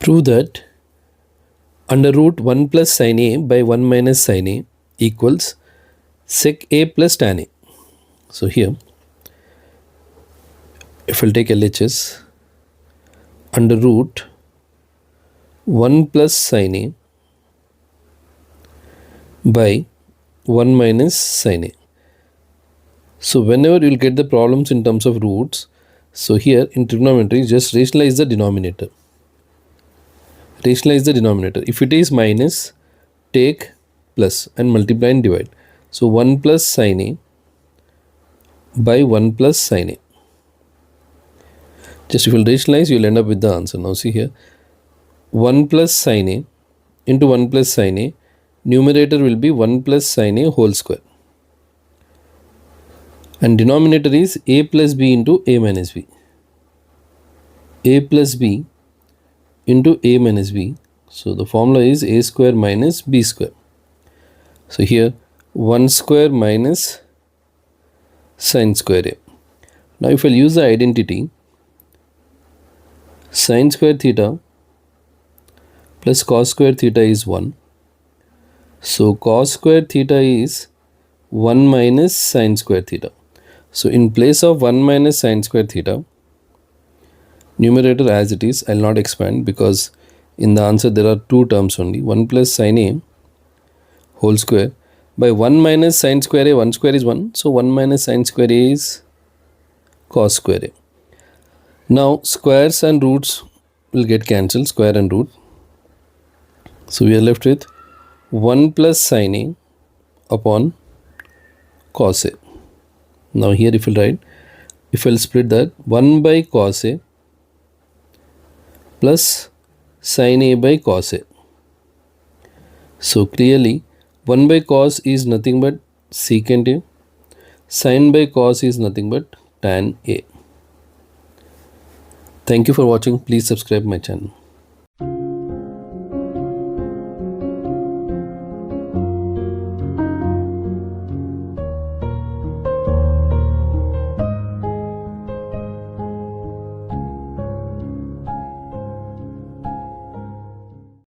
Prove that under root 1 plus sin a by 1 minus sin a equals sec a plus tan a. So here, if we'll take LHS, under root 1 plus sin a by 1 minus sin a. So whenever you'll get the problems in terms of roots, so here in trigonometry, just rationalize the denominator. Rationalize the denominator. If it is minus, take plus and multiply and divide. So 1 plus sin a by 1 plus sin a. Just if you will rationalize, you will end up with the answer. Now see here, 1 plus sin a into 1 plus sin a, numerator will be 1 plus sin a whole square. And denominator is a plus b into a minus b. A plus b into a minus b. So the formula is a square minus b square. So here 1 square minus sin square a. Now if I use the identity, sin square theta plus cos square theta is 1. So cos square theta is 1 minus sin square theta. So in place of 1 minus sin square theta, numerator as it is, I will not expand because in the answer there are two terms only. 1 plus sin a whole square by 1 minus sin square a, 1 square is 1. So 1 minus sin square a is cos square a. Now squares and roots will get cancelled, square and root. So we are left with 1 plus sin a upon cos a. Now here if you write, if I'll split that, 1 by cos a plus sin a by cos a. So clearly 1 by cos is nothing but secant a, sin by cos is nothing but tan a. Thank you for watching. Please subscribe my channel.